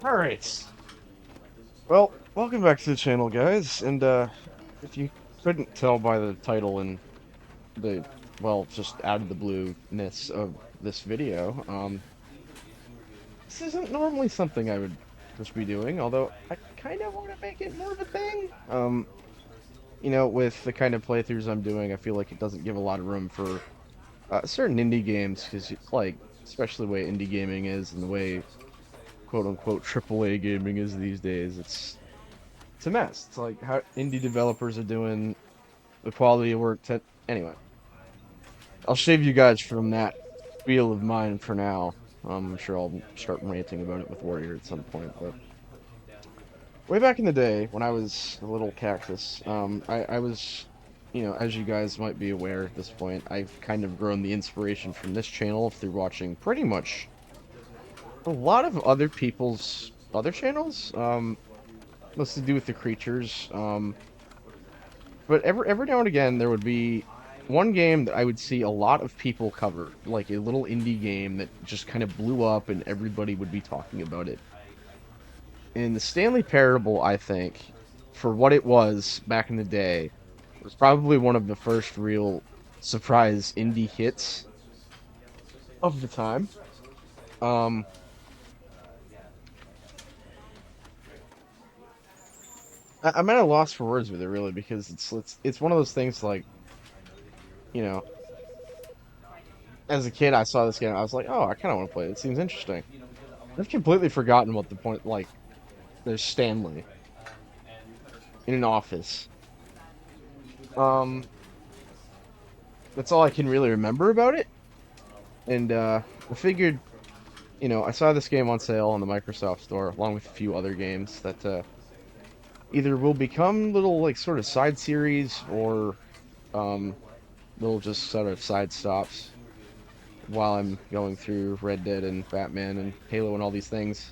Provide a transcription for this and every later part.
Alright. Well, welcome back to the channel, guys. And, if you couldn't tell by the title and the, well, just out of the blue-ness of this video, this isn't normally something I would just be doing, although I kind of want to make it more of a thing. With the kind of playthroughs I'm doing, I feel like it doesn't give a lot of room for, certain indie games, because, like, especially the way indie gaming is and the way quote-unquote AAA gaming is these days, it's a mess. It's like how indie developers are doing the quality of work. Anyway, I'll save you guys from that spiel of mine for now. I'm sure I'll start ranting about it with Warrior at some point. But way back in the day, when I was a little cactus, I was, as you guys might be aware at this point, I've kind of grown the inspiration from this channel through watching pretty much a lot of other people's other channels. Mostly to do with the creatures. But every now and again, there would be one game that I would see a lot of people cover, like a little indie game that just kind of blew up and everybody would be talking about it. And the Stanley Parable, I think, for what it was back in the day, was probably one of the first real surprise indie hits of the time. Um, I'm at a loss for words with it, really, because it's one of those things like, you know, as a kid, I saw this game, I was like, oh, I kind of want to play it. It seems interesting. I've completely forgotten what the point, like, there's Stanley in an office. Um, that's all I can really remember about it. And I figured, I saw this game on sale on the Microsoft Store, along with a few other games that either will become little, like, sort of side series or um, little just sort of side stops while I'm going through Red Dead and Batman and Halo and all these things.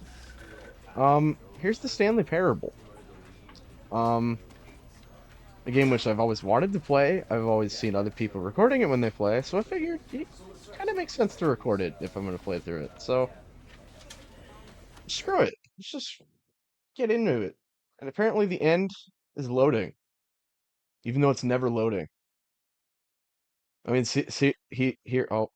Here's the Stanley Parable. Um, a game which I've always wanted to play. I've always seen other people recording it when they play, so I figured it kind of makes sense to record it if I'm going to play through it. So screw it. Let's just get into it. And apparently the end is loading, even though it's never loading. I mean, see, here, oh,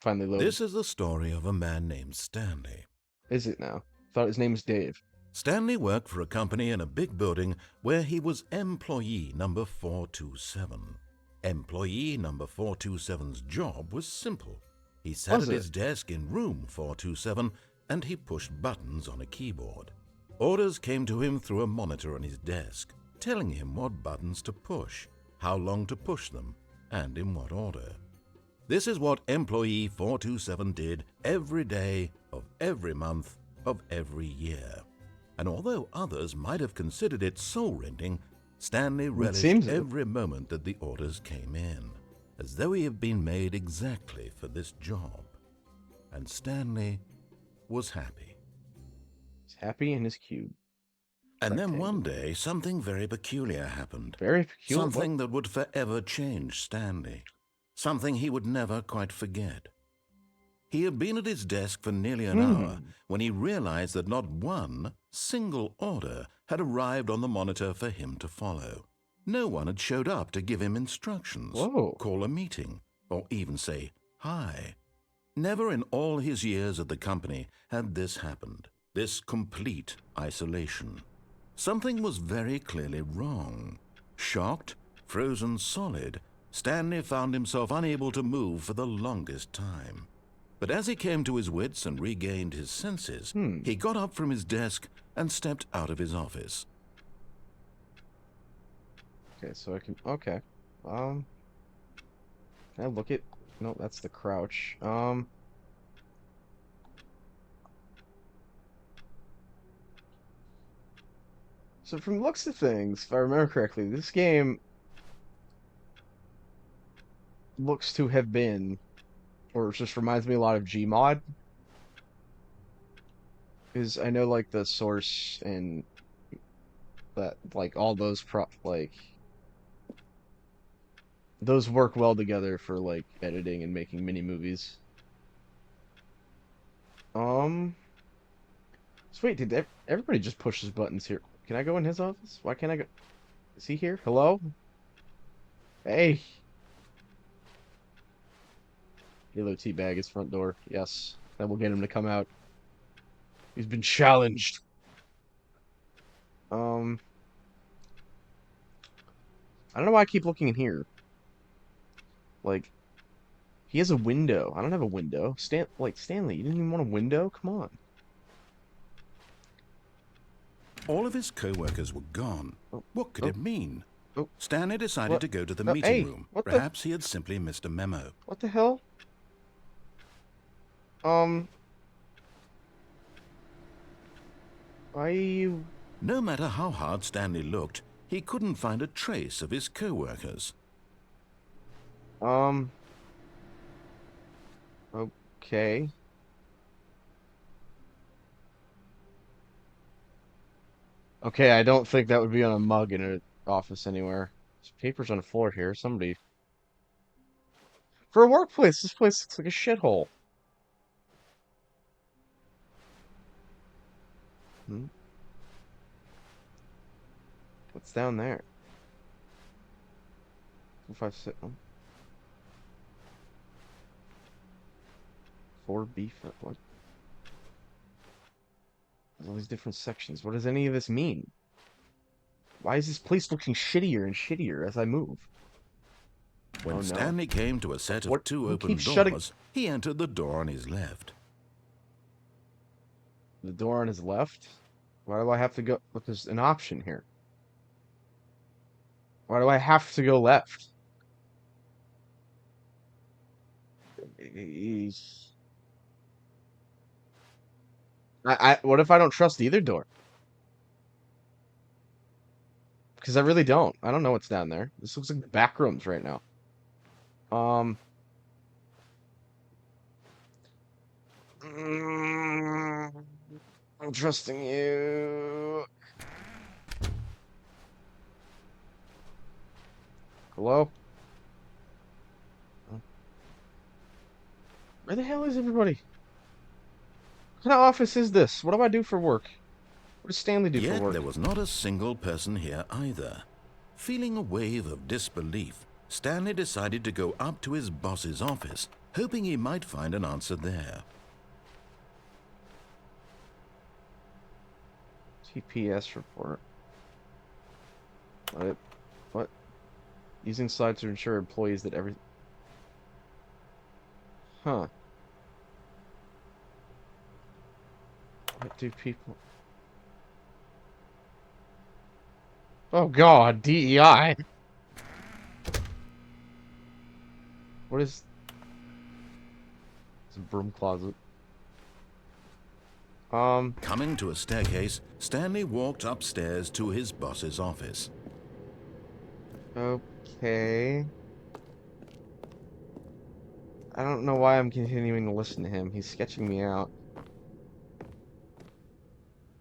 finally loaded. This is the story of a man named Stanley. Is it now? Thought his name was Dave. Stanley worked for a company in a big building where he was employee number 427. Employee number 427's job was simple. He sat Was at it? his desk in room 427 and he pushed buttons on a keyboard. Orders came to him through a monitor on his desk, telling him what buttons to push, how long to push them, and in what order. This is what employee 427 did every day of every month of every year. And although others might have considered it soul-rending, Stanley It relished seems it. every moment that the orders came in, as though he had been made exactly for this job. And Stanley was happy. He's happy in his cube. And then one Rectangle. day, something very peculiar happened. Very peculiar. What? Something that would forever change Stanley. Something he would never quite forget. He had been at his desk for nearly an hour Hmm. when he realized that not one single order had arrived on the monitor for him to follow. No one had showed up to give him instructions, Whoa. call a meeting, or even say hi. Never in all his years at the company had this happened, this complete isolation. Something was very clearly wrong. Shocked, frozen solid, Stanley found himself unable to move for the longest time. But as he came to his wits and regained his senses, Hmm. he got up from his desk and stepped out of his office. Okay, so I can. Okay. Um. Can I look at? No, that's the crouch. So from the looks of things, if I remember correctly, this game looks to have been, or just reminds me a lot of Gmod, because I know like the source and that like all those those work well together for like editing and making mini movies. Um. So wait, did everybody just pushes buttons here? Can I go in his office? Why can't I go? Is he here? Hello? Hey. Halo teabag his front door. Yes. That will get him to come out. He's been challenged. I don't know why I keep looking in here. Like, he has a window. I don't have a window. Stanley, you didn't even want a window? Come on. All of his co-workers were gone. Oh, What could oh, it mean? oh. Stanley decided What? to go to the No, meeting hey, room. what the? Perhaps he had simply missed a memo. What the hell? Why are you? No matter how hard Stanley looked, he couldn't find a trace of his co-workers. Okay. Okay, I don't think that would be on a mug in an office anywhere. There's papers on the floor here. Somebody. For a workplace, this place looks like a shithole. Hmm? What's down there? 256. 4B. What? There's all these different sections. What does any of this mean? Why is this place looking shittier and shittier as I move? When Oh, no. Stanley came to a set of two Who open keeps doors, shutting he entered the door on his left. the door on his left? Why do I have to go? Look, there's an option here. Why do I have to go left? What if I don't trust either door? Because I really don't. I don't know what's down there. This looks like back rooms right now. Um. I'm trusting you. Hello? Where the hell is everybody? What kind of office is this? What do I do for work? What does Stanley do for Yet work? there was not a single person here either. Feeling a wave of disbelief, Stanley decided to go up to his boss's office, hoping he might find an answer there. TPS report. What? Using slides to ensure employees that every... Huh. What do people... Oh god, DEI. What is... It's a broom closet. Coming to a staircase, Stanley walked upstairs to his boss's office. Okay. I don't know why I'm continuing to listen to him. He's sketching me out.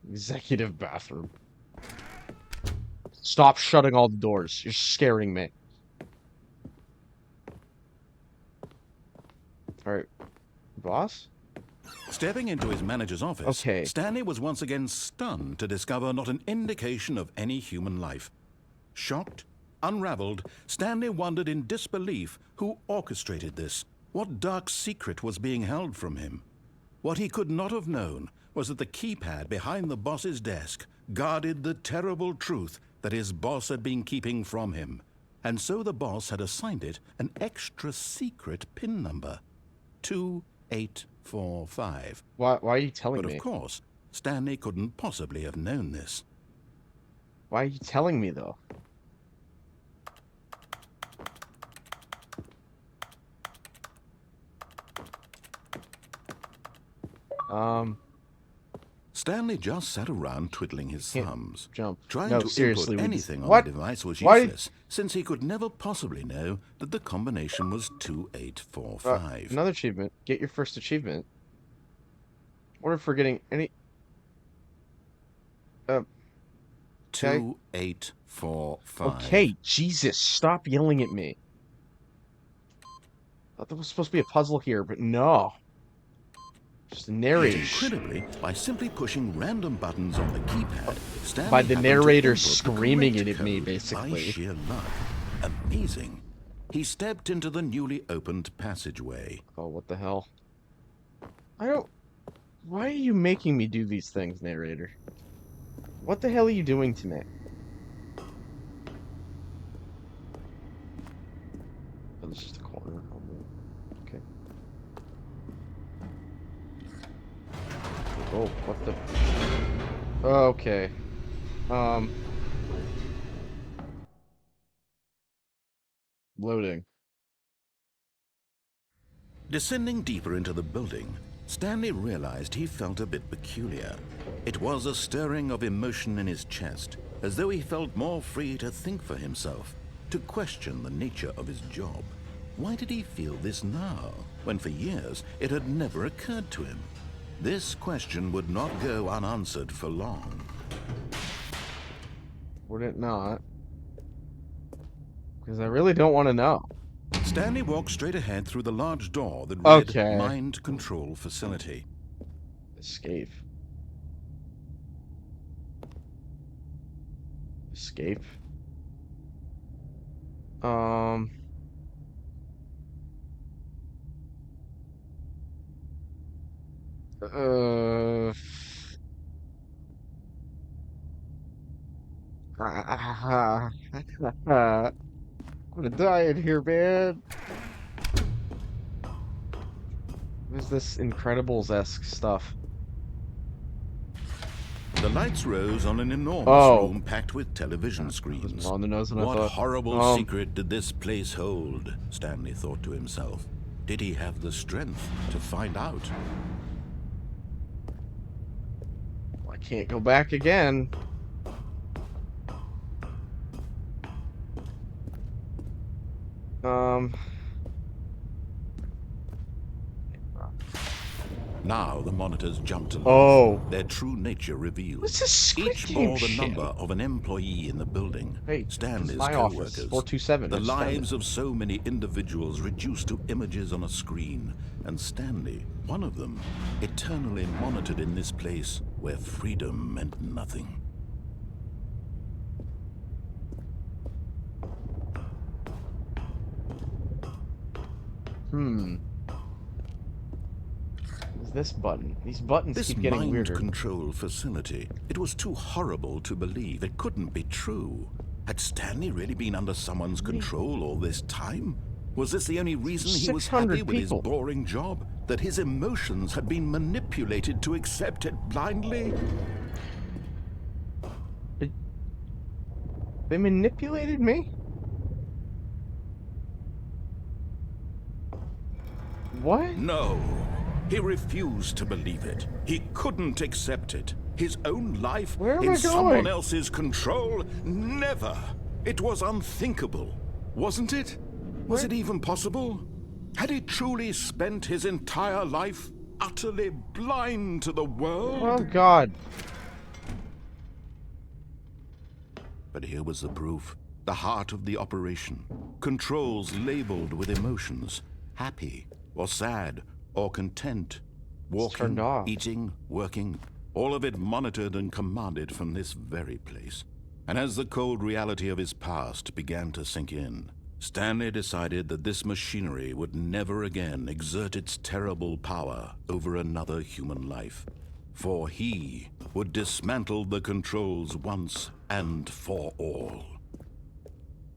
Executive bathroom. Stop shutting all the doors. You're scaring me. Alright. Boss? Stepping into his manager's office, Okay. Stanley was once again stunned to discover not an indication of any human life. Shocked, unraveled, Stanley wondered in disbelief who orchestrated this. What dark secret was being held from him? What he could not have known was that the keypad behind the boss's desk guarded the terrible truth that his boss had been keeping from him. And so the boss had assigned it an extra secret PIN number. 2845. Why are you telling But me? of course, Stanley couldn't possibly have known this. Why are you telling me, though? Stanley just sat around twiddling his thumbs. Jump. Trying No, to seriously, input we just- anything on What? the device was Why- useless, since he could never possibly know that the combination was 2845. Another achievement. Get your first achievement. What if we're getting any... okay. 2845. Okay, Jesus, stop yelling at me. I thought there was supposed to be a puzzle here, but no. Just a narrator. Incredibly, by simply pushing random buttons on the keypad, Stanley By the happened to narrator input the screaming correct it at me, code basically. By sheer luck. Amazing. He stepped into the newly opened passageway. Oh, what the hell? I don't... Why are you making me do these things, narrator? What the hell are you doing to me? Oh, this is just a corner. Oh, no. Okay. Oh, what the... Okay. Loading. Descending deeper into the building, Stanley realized he felt a bit peculiar. It was a stirring of emotion in his chest, as though he felt more free to think for himself, to question the nature of his job. Why did he feel this now, when for years it had never occurred to him? This question would not go unanswered for long. Would it not? Because I really don't want to know. Stanley walked straight ahead through the large door that read Okay. Mind Control Facility. Escape. Escape. Uh, I'm gonna die in here, man. What is this Incredibles-esque stuff? The lights rose on an enormous Oh. room packed with television That was screens. more on the nose than I What thought. horrible secret did this place hold? Stanley thought to himself. Did he have the strength to find out? I can't go back again. Now the monitors jumped to life. Oh. Their true nature revealed. What's this Squid Each Game bore the shit? number of an employee in the building. Hey, this is Stanley's my office, co-workers. 427. The It's Stanley. lives of so many individuals reduced to images on a screen. And Stanley, one of them, eternally monitored in this place where freedom meant nothing. What's this button? These buttons This keep getting mind weirder. control facility, it was too horrible to believe. It couldn't be true. Had Stanley really been under someone's control all this time? Was this the only reason he was 600 happy with his people. boring job? That his emotions had been manipulated to accept it blindly? They manipulated me? What? No. He refused to believe it. He couldn't accept it. His own life Where am in I someone going? else's control? Never. It was unthinkable, wasn't it? Was it even possible? Had he truly spent his entire life utterly blind to the world? Oh, God. But here was the proof. The heart of the operation. Controls labeled with emotions. Happy, or sad, or content. Walking, turned off. eating, working. All of it monitored and commanded from this very place. And as the cold reality of his past began to sink in, Stanley decided that this machinery would never again exert its terrible power over another human life. For he would dismantle the controls once and for all.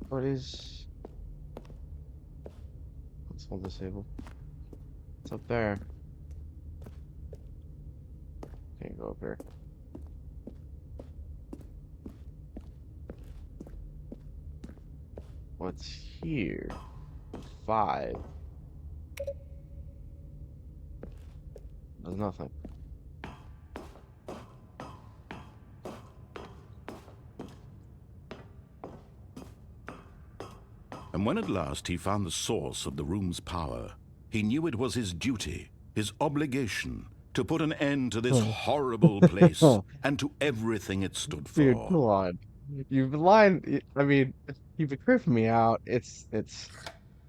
What is... Let's hold disable. What's up there? Can't go up here. What's here? 5. There's nothing. And when at last he found the source of the room's power, he knew it was his duty, his obligation, to put an end to this horrible place and to everything it stood for. Dude, come on. You've been lying. I mean, you've been creeping me out. It's...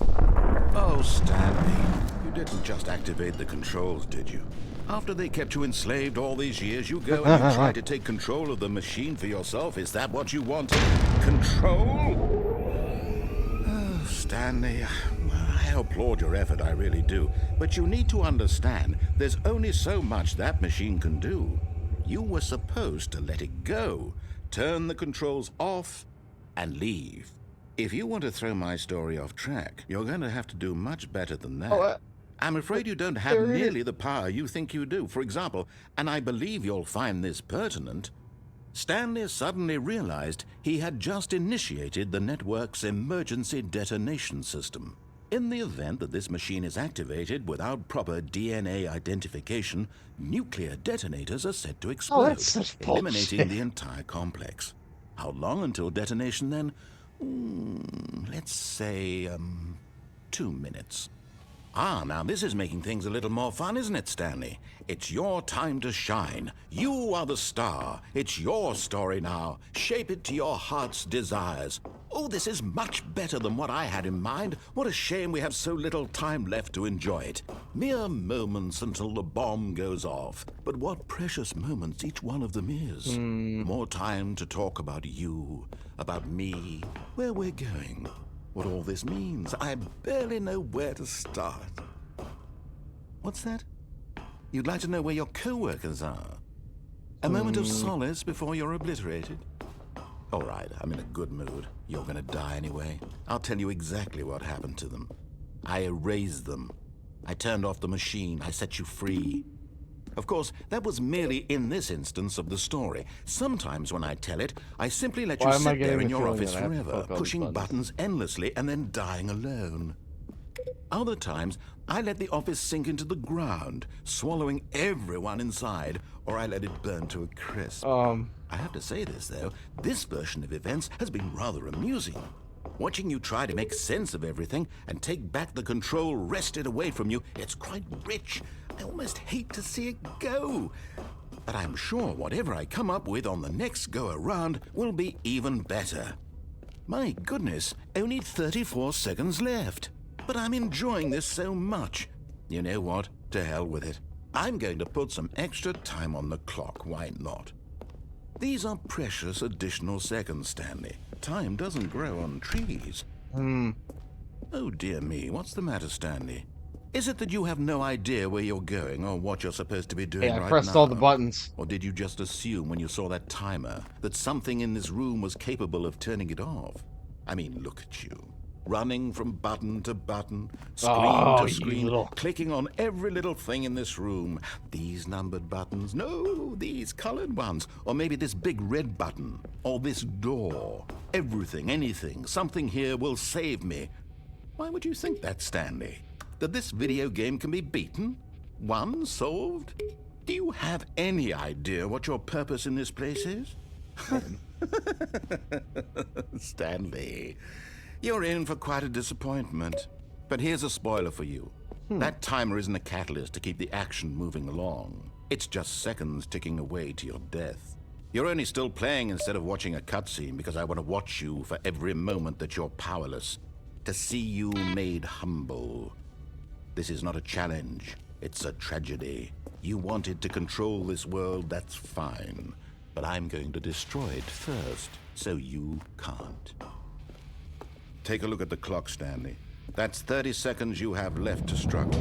Oh, Stanley, you didn't just activate the controls, did you? After they kept you enslaved all these years, you go and you try to take control of the machine for yourself. Is that what you wanted? Control? Oh, Stanley, I applaud your effort, I really do. But you need to understand, there's only so much that machine can do. You were supposed to let it go, turn the controls off, and leave. If you want to throw my story off track, you're going to have to do much better than that. Oh, I'm afraid you don't have nearly the power you think you do. For example, and I believe you'll find this pertinent, Stanley suddenly realized he had just initiated the network's emergency detonation system. In the event that this machine is activated without proper DNA identification, nuclear detonators are set to explode, that's such eliminating bullshit. the entire complex. How long until detonation then? Let's say, 2 minutes. Ah, now this is making things a little more fun, isn't it, Stanley? It's your time to shine. You are the star. It's your story now. Shape it to your heart's desires. Oh, this is much better than what I had in mind. What a shame we have so little time left to enjoy it. Mere moments until the bomb goes off. But what precious moments each one of them is. More time to talk about you, about me, where we're going. What all this means, I barely know where to start. What's that? You'd like to know where your co-workers are? A moment of solace before you're obliterated? All right, I'm in a good mood. You're gonna die anyway. I'll tell you exactly what happened to them. I erased them. I turned off the machine. I set you free. Of course, that was merely in this instance of the story. Sometimes when I tell it, I simply let you sit there in your office forever, pushing buttons endlessly and then dying alone. Other times, I let the office sink into the ground, swallowing everyone inside, or I let it burn to a crisp. I have to say this, though, this version of events has been rather amusing. Watching you try to make sense of everything and take back the control wrested away from you, it's quite rich. I almost hate to see it go. But I'm sure whatever I come up with on the next go-around will be even better. My goodness, only 34 seconds left. But I'm enjoying this so much. You know what? To hell with it. I'm going to put some extra time on the clock, why not? These are precious additional seconds, Stanley. Time doesn't grow on trees. Oh dear me, what's the matter, Stanley? Is it that you have no idea where you're going or what you're supposed to be doing right now? I pressed all the buttons. Or did you just assume when you saw that timer that something in this room was capable of turning it off? I mean, look at you. Running from button to button, screen to screen, clicking on every little thing in this room. These numbered buttons, no, these colored ones. Or maybe this big red button, or this door. Everything, anything, something here will save me. Why would you think that, Stanley? That this video game can be beaten? Won? Solved? Do you have any idea what your purpose in this place is? Stanley, you're in for quite a disappointment. But here's a spoiler for you. That timer isn't a catalyst to keep the action moving along. It's just seconds ticking away to your death. You're only still playing instead of watching a cutscene because I want to watch you for every moment that you're powerless. To see you made humble. This is not a challenge. It's a tragedy. You wanted to control this world, that's fine. But I'm going to destroy it first, so you can't. Take a look at the clock, Stanley. That's 30 seconds you have left to struggle.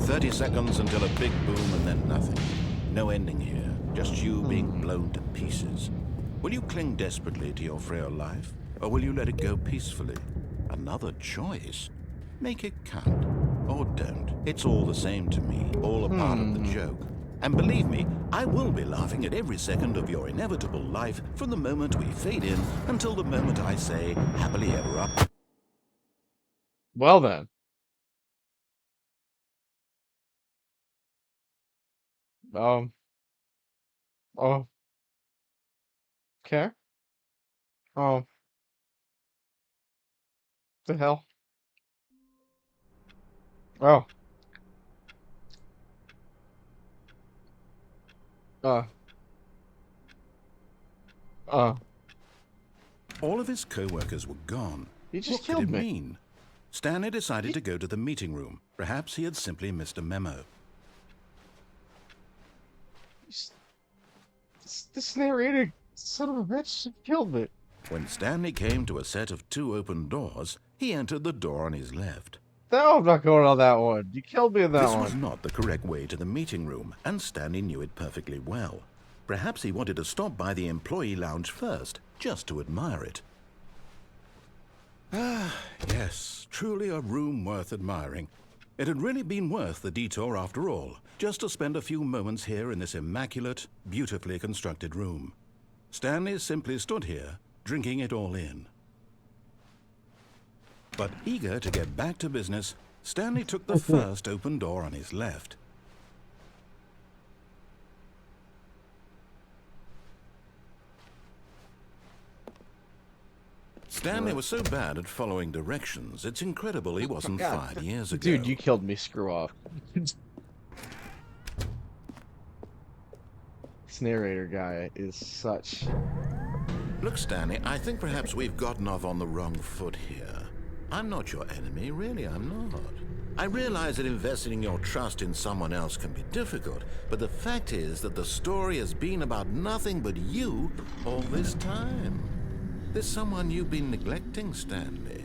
30 seconds until a big boom and then nothing. No ending here, just you being blown to pieces. Will you cling desperately to your frail life, or will you let it go peacefully? Another choice. Make it count. Or don't. It's all the same to me, all a part of the joke. And believe me, I will be laughing at every second of your inevitable life from the moment we fade in until the moment I say, happily ever up. Well then. Oh. Okay. Oh. The hell? Oh. Uh. All of his co-workers were gone. He just what killed could it me. mean? Stanley decided to go to the meeting room. Perhaps he had simply missed a memo. This narrator son of a bitch killed me. When Stanley came to a set of 2 open doors, he entered the door on his left. No, I'm not going on that one. You killed me in that This one. was not the correct way to the meeting room, and Stanley knew it perfectly well. Perhaps he wanted to stop by the employee lounge first, just to admire it. Ah, yes, truly a room worth admiring. It had really been worth the detour after all, just to spend a few moments here in this immaculate, beautifully constructed room. Stanley simply stood here, drinking it all in. But eager to get back to business, Stanley took the first open door on his left. Stanley was so bad at following directions, it's incredible he wasn't 5 years ago. Dude, you killed me. Screw off. This narrator guy is such... Look, Stanley, I think perhaps we've gotten off on the wrong foot here. I'm not your enemy, really, I'm not. I realize that investing your trust in someone else can be difficult, but the fact is that the story has been about nothing but you all this time. There's someone you've been neglecting, Stanley.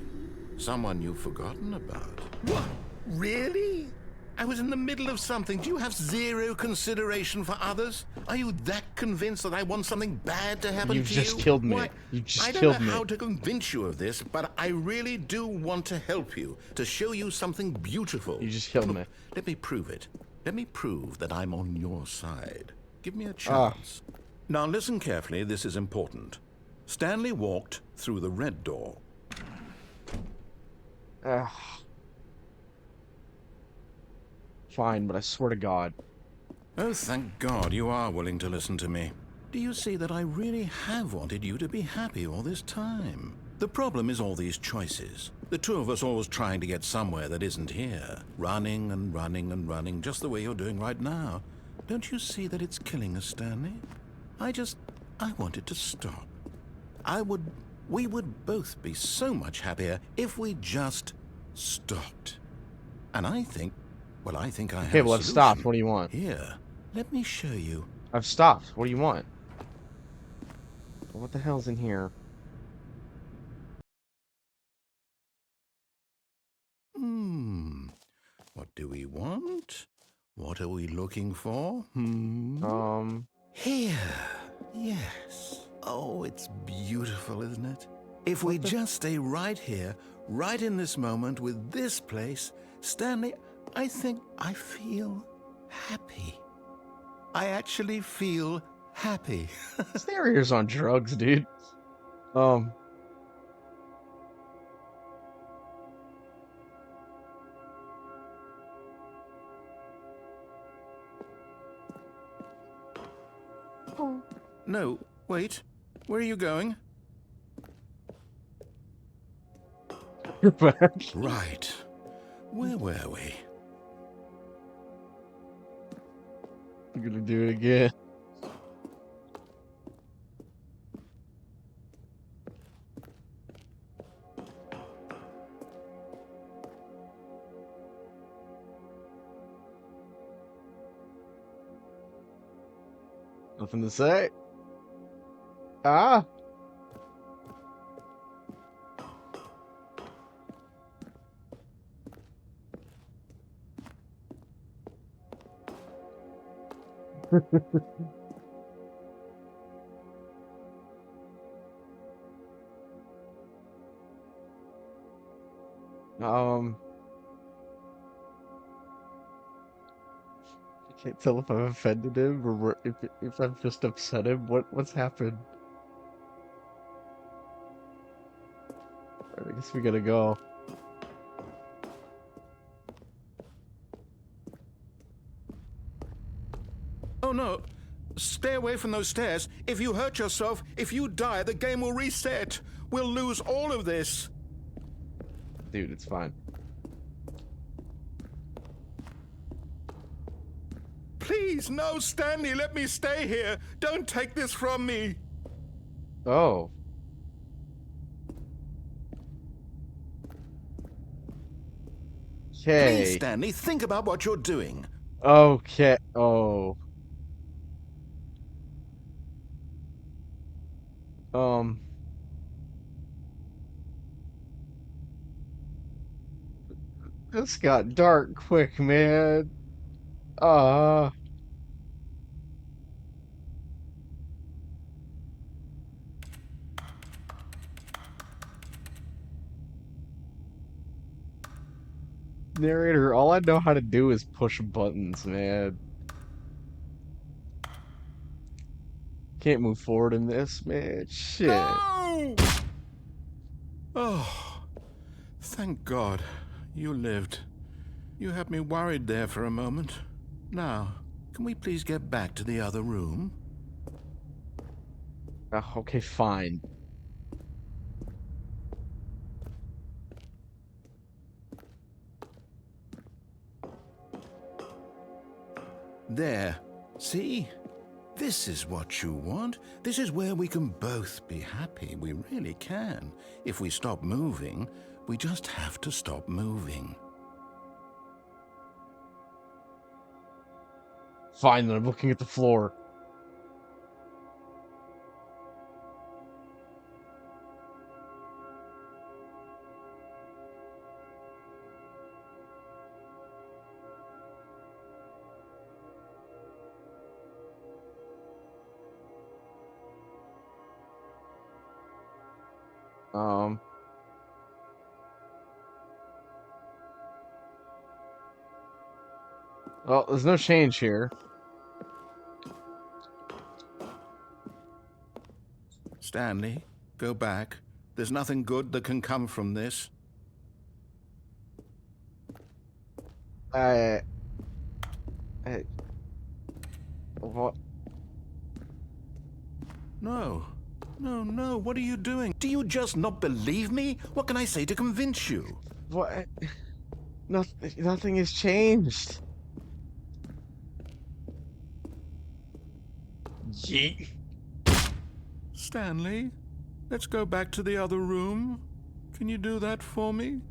Someone you've forgotten about. What? Really? I was in the middle of something. Do you have zero consideration for others? Are you that convinced that I want something bad to happen to you? You've just killed me. Why, You just I killed don't know me. how to convince you of this, but I really do want to help you, to show you something beautiful. You just killed me. Let me prove it. Let me prove that I'm on your side. Give me a chance. Now listen carefully, this is important. Stanley walked through the red door. Fine, but I swear to God. Oh, thank God you are willing to listen to me. Do you see that I really have wanted you to be happy all this time? The problem is all these choices. The two of us always trying to get somewhere that isn't here. Running and running and running, just the way you're doing right now. Don't you see that it's killing us, Stanley? I want it to stop. We would both be so much happier if we just stopped. And I think I have Okay, well, a I've solution. stopped. What do you want? Here, let me show you. I've stopped. What do you want? What the hell's in here? What do we want? What are we looking for? Here. Yes. Oh, it's beautiful, isn't it? If we just stay right here, right in this moment with this place, Stanley, I think I feel happy. I actually feel happy. This narrator's on drugs, dude. No, wait. Where are you going? You're back. Right. Where were we? You're gonna do it again. Nothing to say. Ah. I can't tell if I've offended him or if I've just upset him. What's happened? Alright, I guess we gotta go. Oh no! Stay away from those stairs. If you hurt yourself, if you die, the game will reset. We'll lose all of this. Dude, it's fine. Please, no, Stanley, let me stay here. Don't take this from me. Oh. Please, Okay. Stanley, think about what you're doing. Okay. Oh. Um, this got dark quick, man. Uh, narrator, all I know how to do is push buttons, man. Can't move forward in this, man. Shit. No! Oh, thank God. You lived. You had me worried there for a moment. Now, can we please get back to the other room? Okay, fine. There. See? This is what you want. This is where we can both be happy. We really can. If we stop moving, we just have to stop moving. Fine, then I'm looking at the floor. Um, well, there's no change here. Stanley, go back. There's nothing good that can come from this. I, I, what? No. No, no, what are you doing? Do you just not believe me? What can I say to convince you? What? Nothing has changed. Yeet. Stanley, let's go back to the other room. Can you do that for me?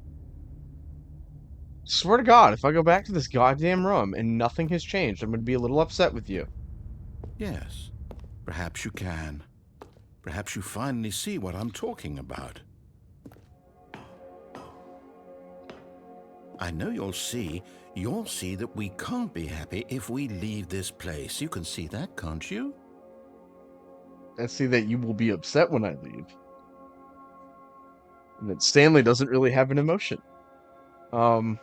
Swear to God, if I go back to this goddamn room and nothing has changed, I'm gonna be a little upset with you. Yes, perhaps you can. Perhaps you finally see what I'm talking about. I know you'll see that we can't be happy if we leave this place. You can see that, can't you? I see that you will be upset when I leave. And that Stanley doesn't really have an emotion. Um,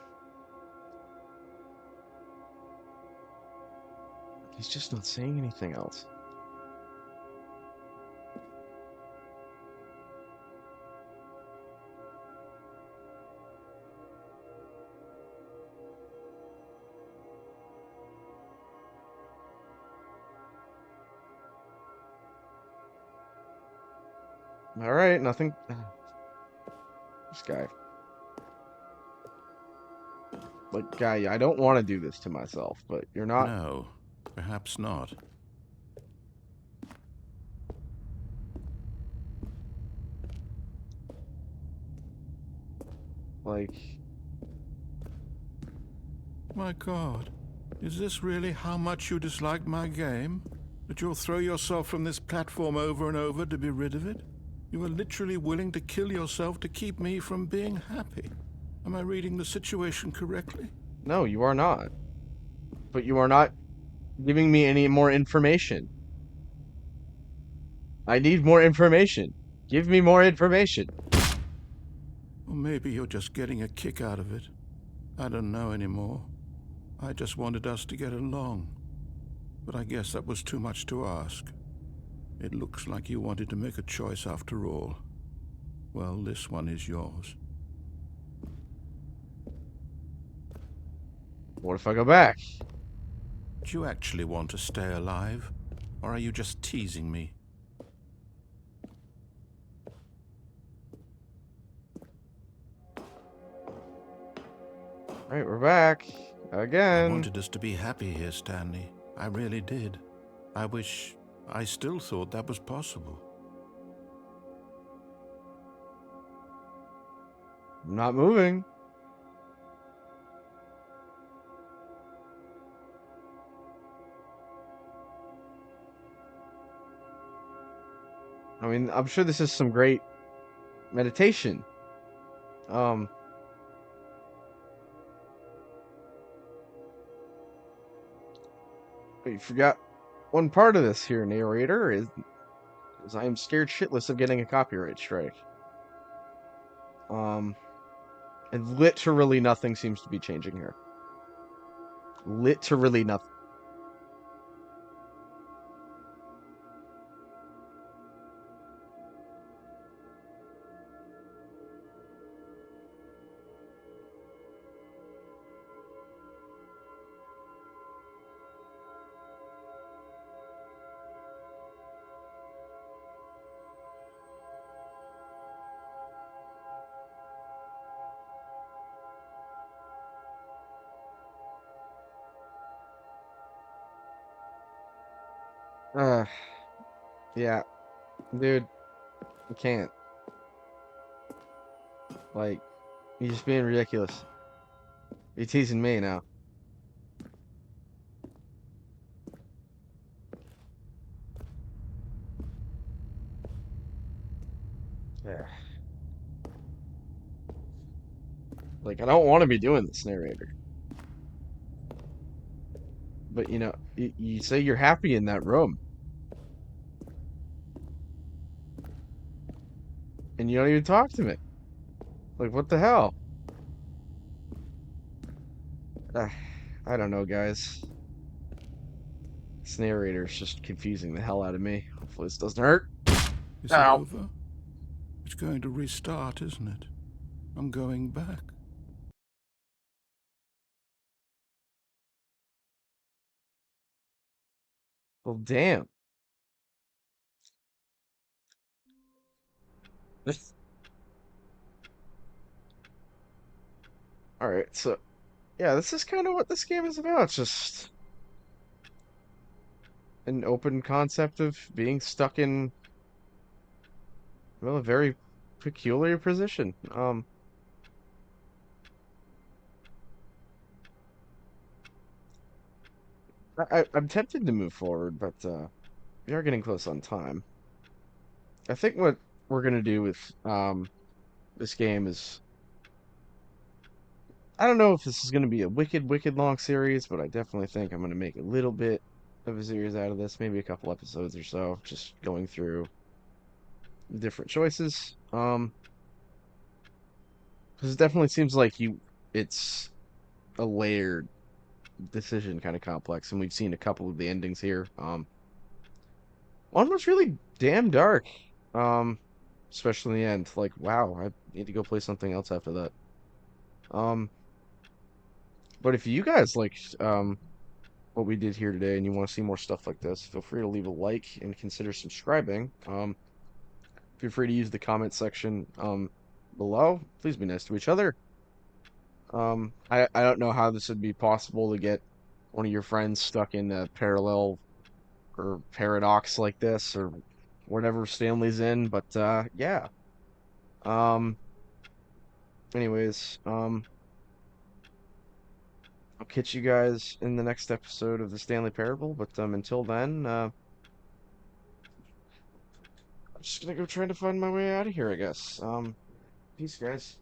he's just not saying anything else. All right, nothing. This guy. Like, guy, I don't want to do this to myself, but you're not. No, perhaps not. Like, My God, is this really how much you dislike my game? That you'll throw yourself from this platform over and over to be rid of it? You are literally willing to kill yourself to keep me from being happy. Am I reading the situation correctly? no, you are not. But you are not giving me any more information. I need more information. Give me more information. Or maybe you're just getting a kick out of it. I don't know anymore. I just wanted us to get along. But I guess that was too much to ask. It looks like you wanted to make a choice after all. Well, this one is yours. What if I go back? Do you actually want to stay alive? Or are you just teasing me? All right, we're back. I Again. wanted us to be happy here, Stanley. I really did. I still thought that was possible. I'm not moving. I mean, I'm sure this is some great meditation. Um, but you forgot one part of this here, narrator, is I am scared shitless of getting a copyright strike. Um, and literally nothing seems to be changing here. Literally nothing. Uh, yeah, dude, I can't. Like, you're just being ridiculous. You're teasing me now. Yeah. Like, I don't want to be doing this, narrator. But, you say you're happy in that room, and you don't even talk to me. Like, what the hell? Uh, I don't know, guys. This narrator's just confusing the hell out of me. Hopefully this doesn't hurt. Is it Ow. over? It's going to restart, isn't it? I'm going back. Well, damn. Alright, so, yeah, this is kind of what this game is about. Just an open concept of being stuck in, well, a very peculiar position. I'm tempted to move forward, but we are getting close on time. I think what we're gonna do with this game is, I don't know if this is gonna be a wicked long series, but I definitely think I'm gonna make a little bit of a series out of this, maybe a couple episodes or so, just going through different choices. Because it definitely seems like it's a layered decision kind of complex, and we've seen a couple of the endings here. One was really damn dark. Um, Especially in the end. Like, wow, I need to go play something else after that. Um, but if you guys like what we did here today and you want to see more stuff like this, feel free to leave a like and consider subscribing. Feel free to use the comment section below. Please be nice to each other. I don't know how this would be possible to get one of your friends stuck in a parallel or paradox like this or whatever Stanley's in, but yeah. Um, Anyways, I'll catch you guys in the next episode of the Stanley Parable, but until then, I'm just gonna go try to find my way out of here, I guess. Peace, guys.